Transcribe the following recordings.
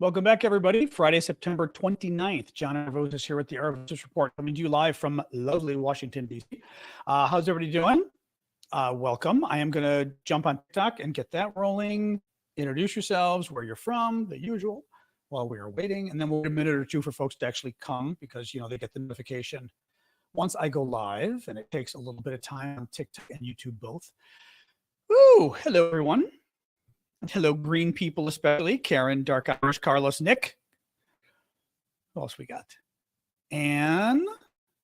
Welcome back, everybody. Friday, September 29th. John Aravosis here with the Aravosis Report, coming to you live from lovely Washington, D.C. How's everybody doing? Welcome. I am going to jump on TikTok and get that rolling. Introduce yourselves, where you're from, the usual, while we are waiting. And then we'll wait a minute or two for folks to actually come because, they get the notification once I go live, and it takes a little bit of time on TikTok and YouTube both. Ooh, hello, everyone. Hello, green people, especially Karen, Dark Irish, Carlos, Nick. Who else we got? And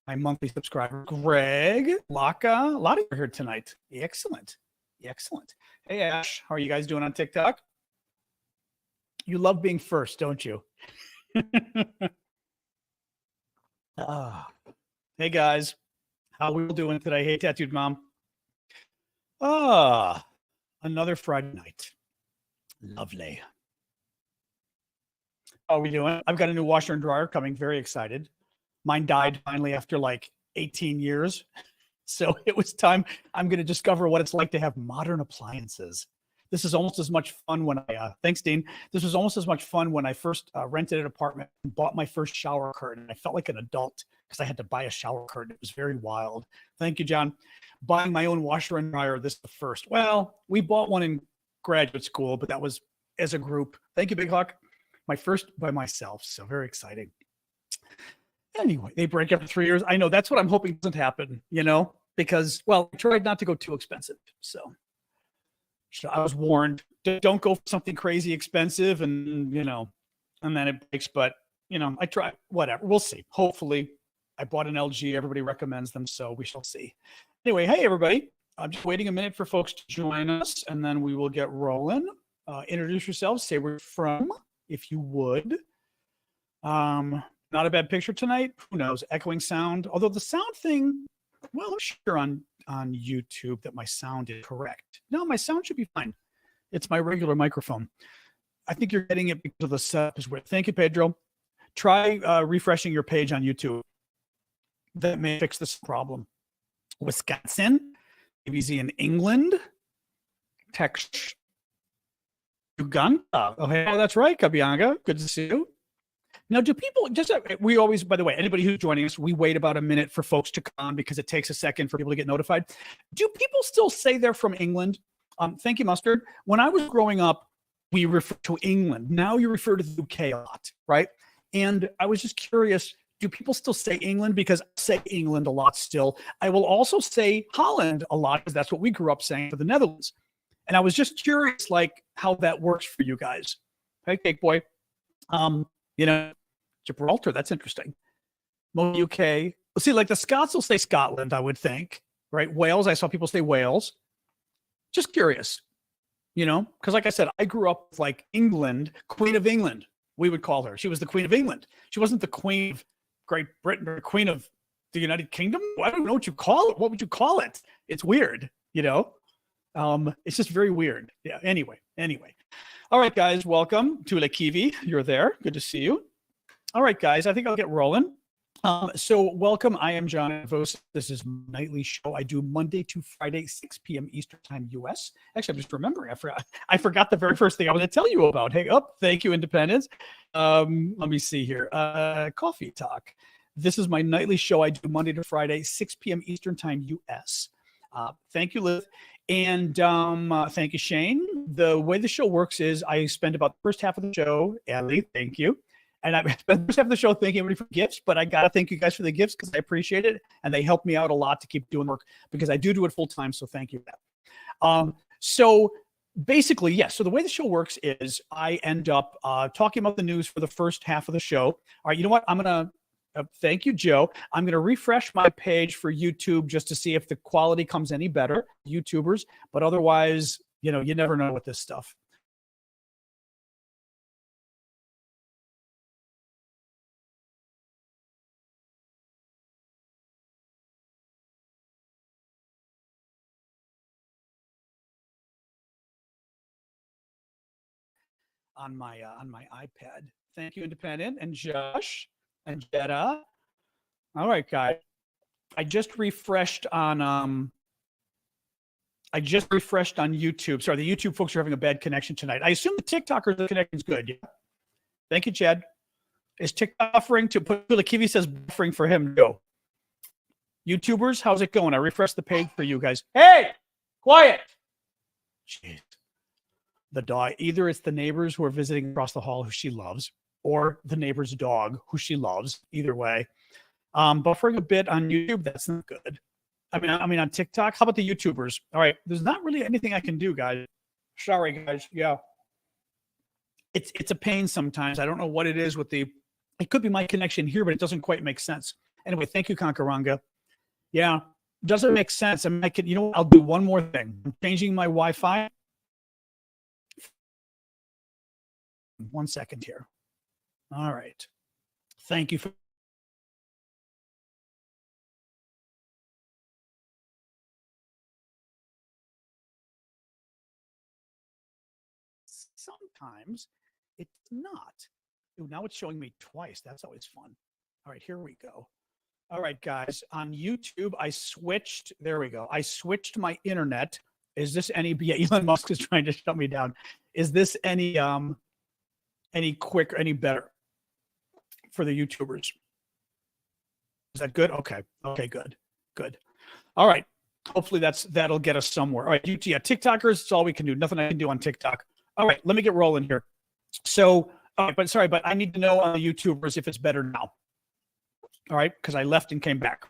my monthly subscriber, Greg, Laka. A lot of you are here tonight. Excellent. Excellent. Hey, Ash, how are you guys doing on TikTok? You love being first, don't you? Hey, guys. How are we doing today? Hey, Tattooed Mom. Another Friday night. Lovely. How are we doing? I've got a new washer and dryer coming. Very excited. Mine died finally after like 18 years. So it was time. I'm going to discover what it's like to have modern appliances. This is almost as much fun when thanks, Dean. This was almost as much fun when I first rented an apartment and bought my first shower curtain. I felt like an adult because I had to buy a shower curtain. It was very wild. Thank you, John. Buying my own washer and dryer, this is the first. Well, we bought one in graduate school, but that was as a group. Thank you, Big Hawk. My first by myself, so very exciting. Anyway, they break after 3 years. I know that's what I'm hoping doesn't happen, because, well, I tried not to go too expensive. So I was warned, don't go for something crazy expensive and then it breaks. But, I try, whatever. We'll see. Hopefully, I bought an LG. Everybody recommends them, so we shall see. Anyway, hey, everybody. I'm just waiting a minute for folks to join us, and then we will get rolling. Introduce yourselves. Say where you're from, if you would. Not a bad picture tonight. Who knows? Echoing sound. Although the sound thing, well, I'm sure on YouTube that my sound is correct. No, my sound should be fine. It's my regular microphone. I think you're getting it because of the setup is weird. Thank you, Pedro. Try refreshing your page on YouTube. That may fix this problem. Wisconsin. ABC in England, Texas, Uganda. Oh, that's right, Kabianga. Good to see you. Now, do people we always, by the way, anybody who's joining us, we wait about a minute for folks to come because it takes a second for people to get notified. Do people still say they're from England? Thank you, Mustard. When I was growing up, we referred to England. Now you refer to the UK a lot, right? And I was just curious, do people still say England? Because I say England a lot still. I will also say Holland a lot because that's what we grew up saying for the Netherlands. And I was just curious, like, how that works for you guys. Hey, Cake Boy. Gibraltar, that's interesting. Most UK. See, like the Scots will say Scotland, I would think, right? Wales, I saw people say Wales. Just curious, because like I said, I grew up with like England, Queen of England, we would call her. She was the Queen of England. She wasn't the Queen of Great Britain or Queen of the United Kingdom. I don't know what you call it. What would you call it? It's weird, it's just very weird. Yeah. Anyway. All right, guys, welcome to La Kiwi. You're there. Good to see you. All right, guys, I think I'll get rolling. So welcome. I am John Aravosis. This is my nightly show. I do Monday to Friday, 6 p.m. Eastern time, US. Actually, I'm just remembering. I forgot the very first thing I was going to tell you about. Hey, thank you, Independence. Let me see here. Coffee Talk. This is my nightly show. I do Monday to Friday, 6 p.m. Eastern time, US. Thank you, Liz. And thank you, Shane. The way the show works is I spend about the first half of the show, Ellie, thank you. And I spent the first half of the show thanking everybody for gifts, but I got to thank you guys for the gifts because I appreciate it. And they help me out a lot to keep doing work because I do it full time. So thank you for that. So basically, yes. So the way the show works is I end up talking about the news for the first half of the show. All right, you know what? I'm going to thank you, Joe. I'm going to refresh my page for YouTube just to see if the quality comes any better, YouTubers. But otherwise, you never know with this stuff. On my iPad. Thank you, Independent and Josh and Jetta. All right, guys. I just refreshed on YouTube. Sorry, the YouTube folks are having a bad connection tonight. I assume the TikTokers, the connection's good. Yeah. Thank you, Chad. Is TikTok buffering to put the Kiwi says buffering for him? No. YouTubers, how's it going? I refreshed the page for you guys. Hey, quiet. Jeez. The dog, either it's the neighbors who are visiting across the hall who she loves, or the neighbor's dog who she loves. Either way. Buffering a bit on YouTube, that's not good. I mean on TikTok. How about the YouTubers? All right, there's not really anything I can do, guys. Sorry, guys. Yeah. It's a pain sometimes. I don't know what it is with it could be my connection here, but it doesn't quite make sense. Anyway, thank you, Conkaranga. Yeah, doesn't make sense. I mean, you know what? I'll do one more thing. I'm changing my Wi-Fi. 1 second here. All right. Thank you for sometimes it's not. Ooh, now it's showing me twice. That's always fun. All right, here we go. All right, guys, on YouTube, I switched. There we go. I switched my internet. Is this any? Yeah, Elon Musk is trying to shut me down. Is this any quick, any better for the YouTubers? Is that good? Okay. Okay, good. Good. All right. Hopefully that'll get us somewhere. All right, yeah, TikTokers, it's all we can do. Nothing I can do on TikTok. All right, let me get rolling here. So, but I need to know on the YouTubers if it's better now. All right, because I left and came back.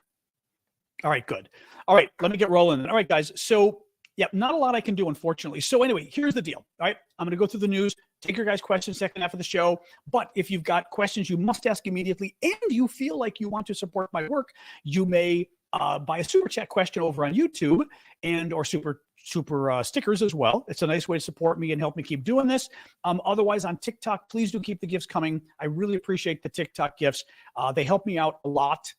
All right, good. All right, let me get rolling. All right, guys. So, yeah, not a lot I can do, unfortunately. So anyway, here's the deal. All right, I'm going to go through the news, take your guys' questions second half of the show. But if you've got questions you must ask immediately and you feel like you want to support my work, you may buy a super chat question over on YouTube and or super stickers as well. It's a nice way to support me and help me keep doing this. Otherwise, on TikTok, please do keep the gifts coming. I really appreciate the TikTok gifts. They help me out a lot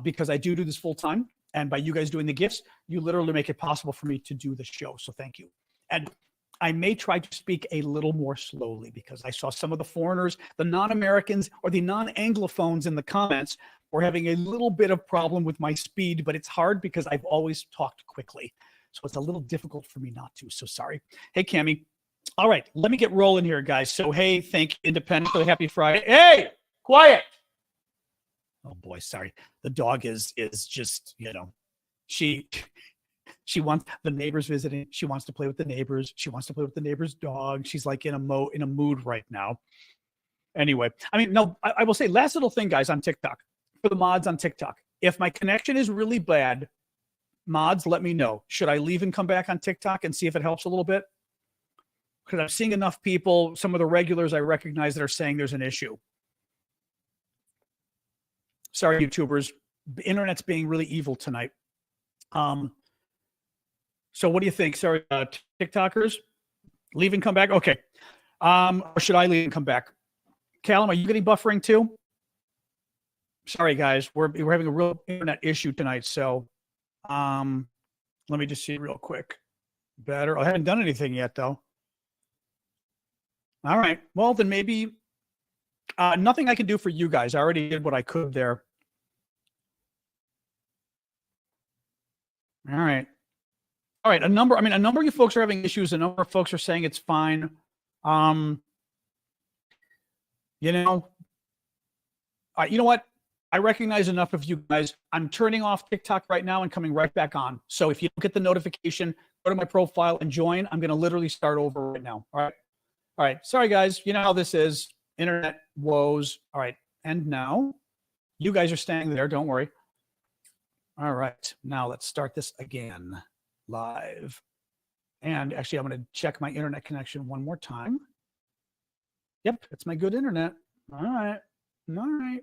because I do this full time. And by you guys doing the gifts, you literally make it possible for me to do the show. So thank you. And I may try to speak a little more slowly because I saw some of the foreigners, the non-Americans or the non-Anglophones in the comments were having a little bit of problem with my speed, but it's hard because I've always talked quickly. So it's a little difficult for me not to. So sorry. Hey, Cammie. All right, let me get rolling here, guys. So, hey, thank you, Independent. Happy Friday. Hey, quiet. Oh boy, sorry. The dog is just, she wants the neighbors visiting. She wants to play with the neighbors. She wants to play with the neighbor's dog. She's like in a mood right now. Anyway, I will say last little thing, guys, on TikTok for the mods on TikTok. If my connection is really bad, mods, let me know. Should I leave and come back on TikTok and see if it helps a little bit? Because I'm seeing enough people, some of the regulars I recognize that are saying there's an issue. Sorry, YouTubers. The internet's being really evil tonight. So what do you think? Sorry, TikTokers? Leave and come back? Okay. Or should I leave and come back? Callum, are you getting buffering too? Sorry, guys. We're having a real internet issue tonight. So let me just see real quick. Better. I haven't done anything yet, though. All right. Well, then maybe nothing I can do for you guys. I already did what I could there. All right. All right. A number of you folks are having issues. A number of folks are saying it's fine. You know what? I recognize enough of you guys. I'm turning off TikTok right now and coming right back on. So if you don't get the notification, go to my profile and join. I'm going to literally start over right now. All right. All right. Sorry, guys. You know how this is. Internet woes. All right. And now you guys are staying there. Don't worry. All right. Now let's start this again live. And actually, I'm going to check my internet connection one more time. Yep. It's my good internet. All right. All right.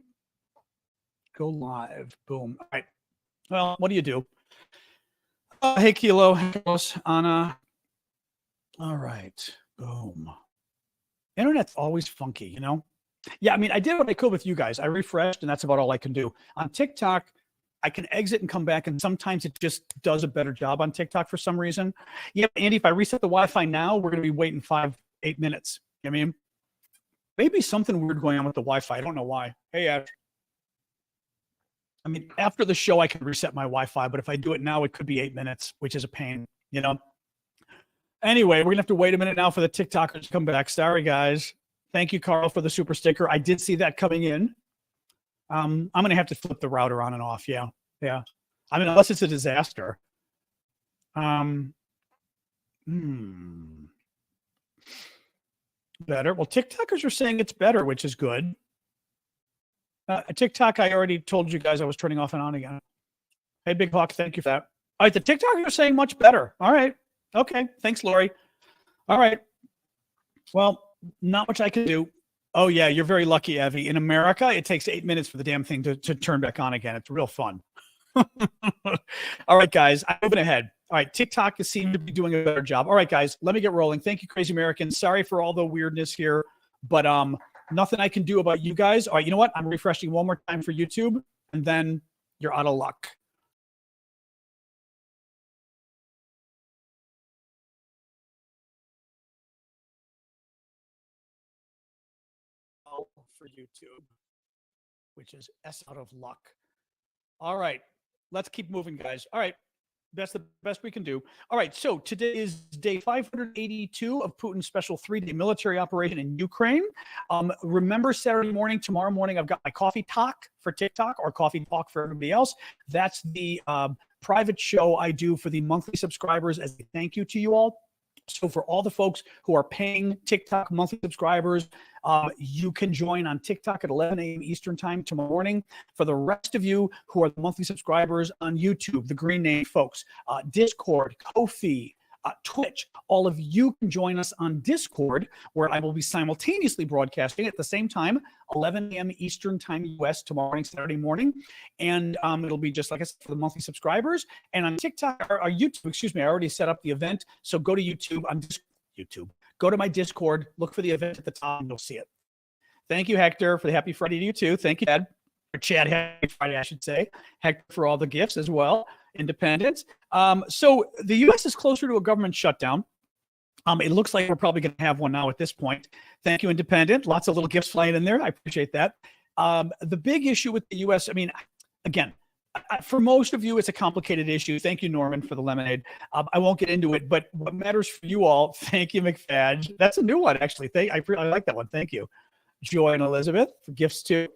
Go live. Boom. All right. Well, what do you do? Hey, Kilo. Anna. All right. Boom. Internet's always funky, you know? Yeah, I mean, I did what I could with you guys. I refreshed, and that's about all I can do. On TikTok, I can exit and come back, and sometimes it just does a better job on TikTok for some reason. Yeah, Andy, if I reset the Wi-Fi now, we're going to be waiting 5-8 minutes. You know what I mean? Maybe something weird going on with the Wi-Fi. I don't know why. Hey, Ash. I mean, after the show, I can reset my Wi-Fi, but if I do it now, it could be 8 minutes, which is a pain, you know? Anyway, we're going to have to wait a minute now for the TikTokers to come back. Sorry, guys. Thank you, Carl, for the super sticker. I did see that coming in. I'm going to have to flip the router on and off. Yeah. I mean, unless it's a disaster. Better. Well, TikTokers are saying it's better, which is good. TikTok, I already told you guys I was turning off and on again. Hey, Big Hawk, thank you for that. All right, the TikTokers are saying much better. All right. Okay. Thanks, Lori. All right. Well, not much I can do. Oh, yeah, you're very lucky, Evie. In America, it takes 8 minutes for the damn thing to turn back on again. It's real fun. All right, guys, I'm moving ahead. All right, TikTok is seem to be doing a better job. All right, guys, let me get rolling. Thank you, Crazy Americans. Sorry for all the weirdness here, but nothing I can do about you guys. All right, you know what? I'm refreshing one more time for YouTube, and then you're out of luck. For YouTube, which is S out of luck. All right, let's keep moving, guys. All right. That's the best we can do. All right, so today is day 582 of Putin's special 3-day military operation in Ukraine. Remember Saturday morning, tomorrow morning, I've got my coffee talk for TikTok or coffee talk for everybody else. That's the private show I do for the monthly subscribers as a thank you to you all. So for all the folks who are paying TikTok monthly subscribers, you can join on TikTok at 11 a.m. Eastern time tomorrow morning. For the rest of you who are the monthly subscribers on YouTube, the green name folks, Discord, Ko-fi, Twitch, all of you can join us on Discord, where I will be simultaneously broadcasting at the same time, 11 a.m. Eastern time US tomorrow morning, Saturday morning. And it'll be just like I said for the monthly subscribers. And on TikTok or YouTube, excuse me, I already set up the event. So go to YouTube on YouTube. Go to my Discord, look for the event at the top, and you'll see it. Thank you, Hector, for the happy Friday to you too. Thank you, Chad. Or Chad, happy Friday, I should say. Hector for all the gifts as well. Independence. So the U.S. is closer to a government shutdown. It looks like we're probably going to have one now at this point. Thank you, Independent. Lots of little gifts flying in there. I appreciate that. The big issue with the U.S., I mean, again, for most of you, it's a complicated issue. Thank you, Norman, for the lemonade. I won't get into it, but what matters for you all, thank you, McFadge. That's a new one, actually. I like that one. Thank you. Joy and Elizabeth for gifts too.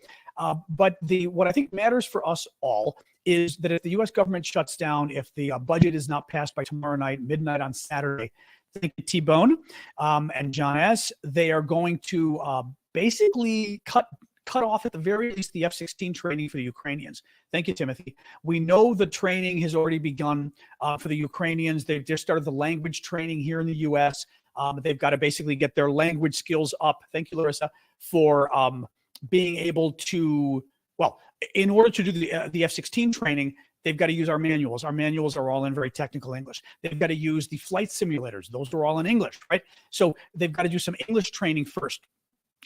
But what I think matters for us all is that if the U.S. government shuts down, if the budget is not passed by tomorrow night, midnight on Saturday, thank you, T-Bone and John S., they are going to basically cut off at the very least the F-16 training for the Ukrainians. Thank you, Timothy. We know the training has already begun for the Ukrainians. They've just started the language training here in the U.S. They've got to basically get their language skills up. Thank you, Larissa, for being able to, well, in order to do the F-16 training, they've got to use our manuals. Our manuals are all in very technical English. They've got to use the flight simulators. Those are all in English, right? So they've got to do some English training first.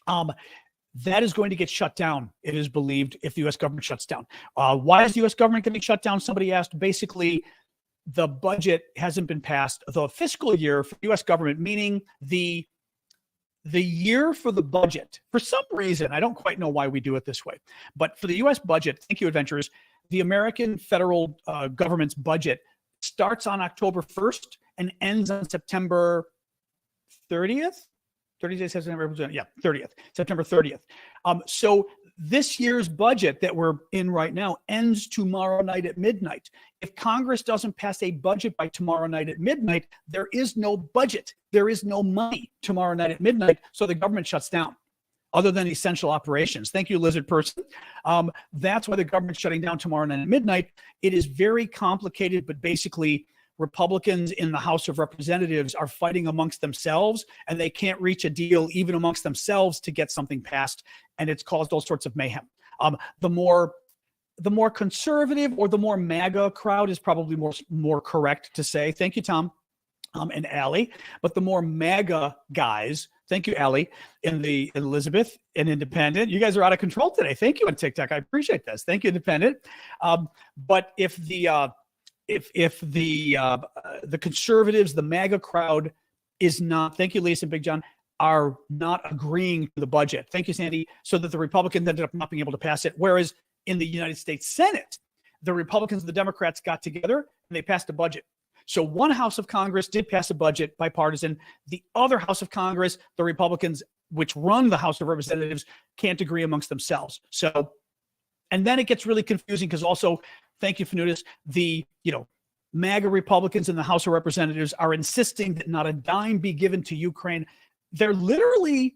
That is going to get shut down, it is believed, if the U.S. government shuts down. Why is the U.S. government getting shut down? Somebody asked. Basically, the budget hasn't been passed. The fiscal year for the U.S. government, meaning the year for the budget, for some reason, I don't quite know why we do it this way, but for the U.S. budget, thank you, adventurers, the American federal government's budget starts on October 1st and ends on September 30th. 30 days, September 30th, September 30th. So this year's budget that we're in right now ends tomorrow night at midnight. If Congress doesn't pass a budget by tomorrow night at midnight, there is no budget. There is no money tomorrow night at midnight, so the government shuts down, other than essential operations. Thank you, Lizard Person. That's why the government's shutting down tomorrow night at midnight. It is very complicated, but basically Republicans in the House of Representatives are fighting amongst themselves, and they can't reach a deal even amongst themselves to get something passed, and it's caused all sorts of mayhem. The more conservative or the more MAGA crowd is probably more correct to say. Thank you, Tom and Allie. But the more MAGA guys, thank you, Allie, and the Elizabeth and Independent. You guys are out of control today. Thank you on TikTok. I appreciate this. Thank you, Independent. But if the conservatives, the MAGA crowd is not, thank you, Lisa and Big John, are not agreeing to the budget. Thank you, Sandy. So that the Republicans ended up not being able to pass it. Whereas in the United States Senate, the Republicans and the Democrats got together and they passed a budget. So one House of Congress did pass a budget, bipartisan. The other House of Congress, the Republicans which run the House of Representatives can't agree amongst themselves. So, and then it gets really confusing because also, thank you, Fanutis, the, MAGA Republicans in the House of Representatives are insisting that not a dime be given to Ukraine. They are literally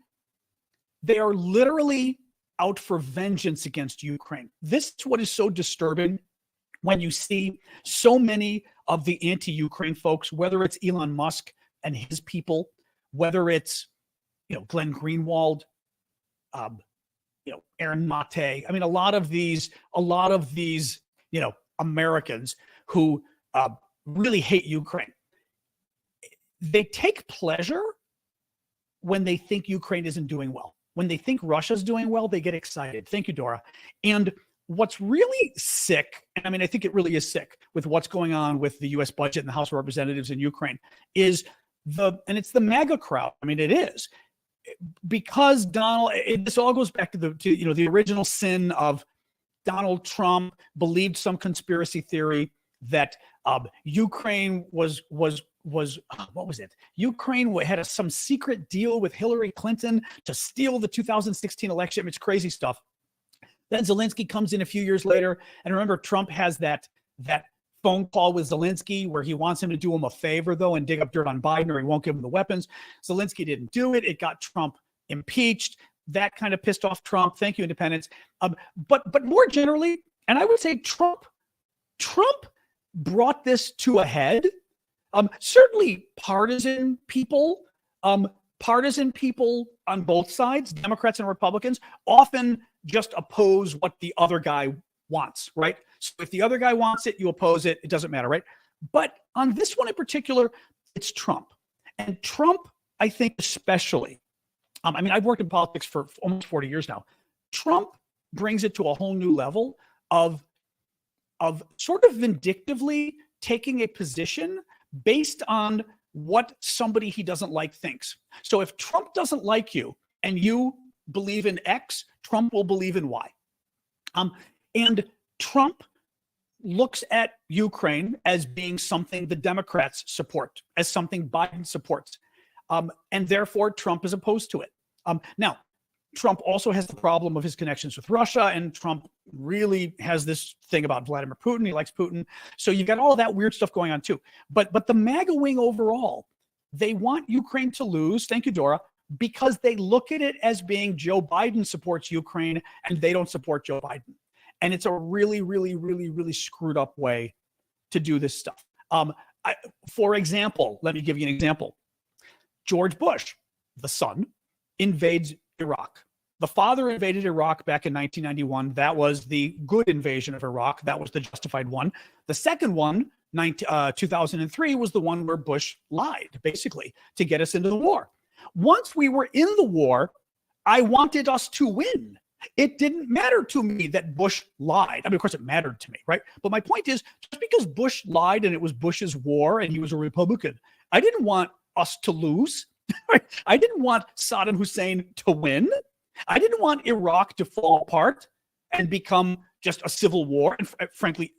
out for vengeance against Ukraine. This is what is so disturbing when you see so many of the anti-Ukraine folks, whether it's Elon Musk and his people, whether it's, Glenn Greenwald, Aaron Mate. I mean, a lot of these, Americans who really hate Ukraine. They take pleasure when they think Ukraine isn't doing well. When they think Russia's doing well, they get excited. Thank you, Dora. And what's really sick, and I mean, I think it really is sick with what's going on with the U.S. budget and the House of Representatives in Ukraine, is and it's the MAGA crowd. I mean, it is. Because this all goes back to the original sin of Donald Trump believed some conspiracy theory that Ukraine was what was it? Ukraine had some secret deal with Hillary Clinton to steal the 2016 election. It's crazy stuff. Then Zelensky comes in a few years later, and remember, Trump has that phone call with Zelensky where he wants him to do him a favor, though, and dig up dirt on Biden, or he won't give him the weapons. Zelensky didn't do it. It got Trump impeached. That kind of pissed off Trump. Thank you, independents. But more generally, and I would say Trump brought this to a head. Certainly partisan people on both sides, Democrats and Republicans, often just oppose what the other guy wants, right? So if the other guy wants it, you oppose it. It doesn't matter, right? But on this one in particular, it's Trump. And Trump, I think especially, I've worked in politics for almost 40 years now. Trump brings it to a whole new level of sort of vindictively taking a position based on what somebody he doesn't like thinks. So if Trump doesn't like you and you believe in X, Trump will believe in Y. And Trump looks at Ukraine as being something the Democrats support, as something Biden supports. And therefore, Trump is opposed to it. Now, Trump also has the problem of his connections with Russia, and Trump really has this thing about Vladimir Putin. He likes Putin. So you've got all that weird stuff going on too. But the MAGA wing overall, they want Ukraine to lose. Thank you, Dora. Because they look at it as being Joe Biden supports Ukraine and they don't support Joe Biden. And it's a really, really, really, really screwed up way to do this stuff. For example, let me give you an example. George Bush, the son, invades Iraq. The father invaded Iraq back in 1991. That was the good invasion of Iraq. That was the justified one. The second one, 2003, was the one where Bush lied, basically, to get us into the war. Once we were in the war, I wanted us to win. It didn't matter to me that Bush lied. I mean, of course, it mattered to me, right? But my point is, just because Bush lied and it was Bush's war and he was a Republican, I didn't want us to lose. I didn't want Saddam Hussein to win. I didn't want Iraq to fall apart and become just a civil war. And frankly,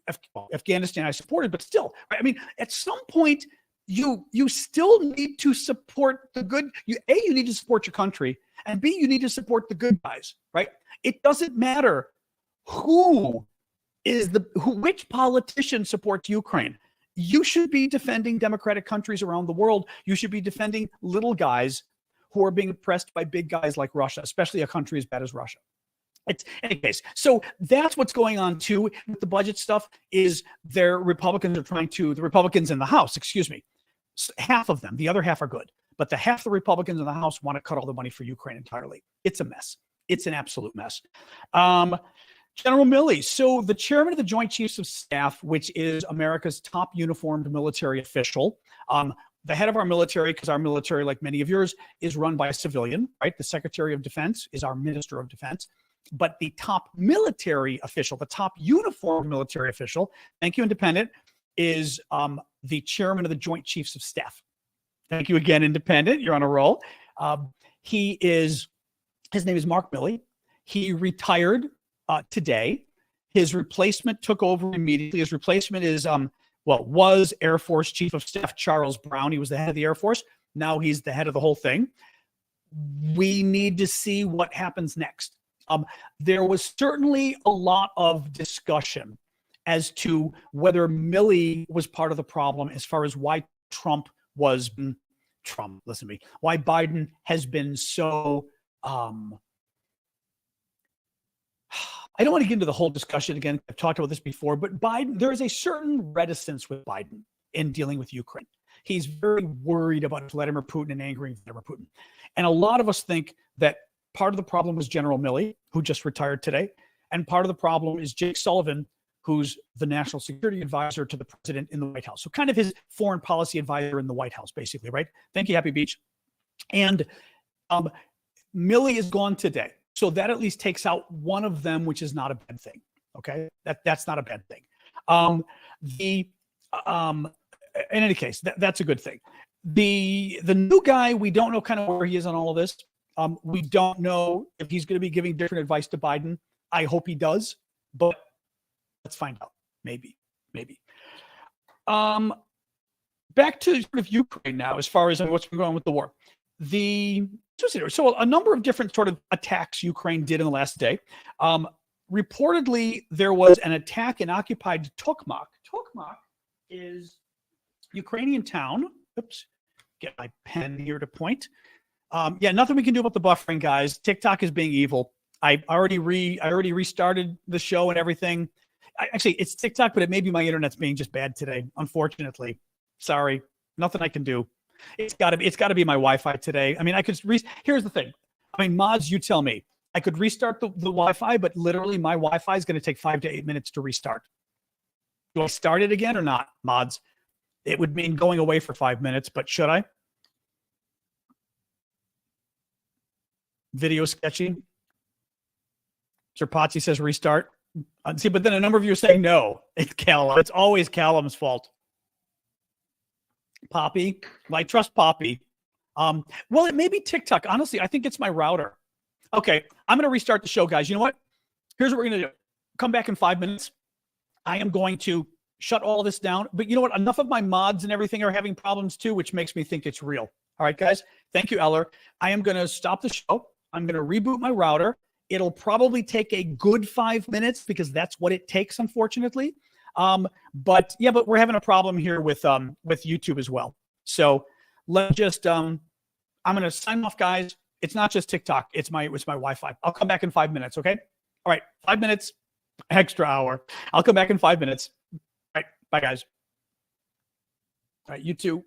Afghanistan I supported, but still, right? I mean, at some point, you still need to support the good. You need to support your country, and B, you need to support the good guys, right? It doesn't matter which politician supports Ukraine. You should be defending democratic countries around the world. You should be defending little guys who are being oppressed by big guys like Russia, especially a country as bad as Russia. Anyways, so that's what's going on too with the budget stuff. Is the Republicans in the House, half of them, the other half are good, but the half of the Republicans in the House want to cut all the money for Ukraine entirely. It's a mess. It's an absolute mess. General Milley, so the chairman of the Joint Chiefs of Staff, which is America's top uniformed military official, the head of our military, because our military, like many of yours, is run by a civilian, right? The Secretary of Defense is our Minister of Defense. But the top military official, the top uniformed military official, thank you, Independent, is the chairman of the Joint Chiefs of Staff. Thank you again, Independent. You're on a roll. His name is Mark Milley. He retired today. His replacement took over immediately. His replacement is, was Air Force Chief of Staff Charles Brown. He was the head of the Air Force. Now he's the head of the whole thing. we need to see what happens next. There was certainly a lot of discussion as to whether Milley was part of the problem as far as why why Biden has been so, I don't want to get into the whole discussion again. I've talked about this before, but there is a certain reticence with Biden in dealing with Ukraine. He's very worried about Vladimir Putin and angering Vladimir Putin. And a lot of us think that part of the problem was General Milley, who just retired today. And part of the problem is Jake Sullivan, who's the national security advisor to the president in the White House. So kind of his foreign policy advisor in the White House, basically, right? Thank you, Happy Beach. And Milley is gone today. So that at least takes out one of them, which is not a bad thing. Okay, that's not a bad thing. In any case, that's a good thing. The new guy, we don't know kind of where he is on all of this. We don't know if he's going to be giving different advice to Biden. I hope he does, but let's find out. Maybe. Back to sort of Ukraine now, as far as what's been going on with the war. So a number of different sort of attacks Ukraine did in the last day. Reportedly, there was an attack in occupied Tokmak. Tokmak is Ukrainian town. Oops, get my pen here to point. Nothing we can do about the buffering, guys. TikTok is being evil. I already restarted the show and everything. Actually, it's TikTok, but it may be my internet's being just bad today. Unfortunately, sorry, nothing I can do. It's got to be my Wi-Fi today. I mean, here's the thing. I mean, mods, you tell me. I could restart the Wi-Fi, but literally my Wi-Fi is going to take 5 to 8 minutes to restart. Do I start it again or not, mods? It would mean going away for 5 minutes, but should I? Video sketching. Sir Potsy says restart. See, but then a number of you are saying no. It's Callum. It's always Callum's fault. Poppy. Well, I trust Poppy. Well, it may be TikTok. Honestly, I think it's my router. Okay, I'm going to restart the show, guys. You know what? Here's what we're going to do. Come back in 5 minutes. I am going to shut all this down. But you know what? Enough of my mods and everything are having problems too, which makes me think it's real. All right, guys. Thank you, Eller. I am going to stop the show. I'm going to reboot my router. It'll probably take a good 5 minutes because that's what it takes, unfortunately. But we're having a problem here with YouTube as well. So let's just I'm going to sign off, guys. It's not just TikTok. It's my Wi-Fi. I'll come back in 5 minutes. Okay. All right. 5 minutes, extra hour. I'll come back in 5 minutes. All right. Bye, guys. All right. You too.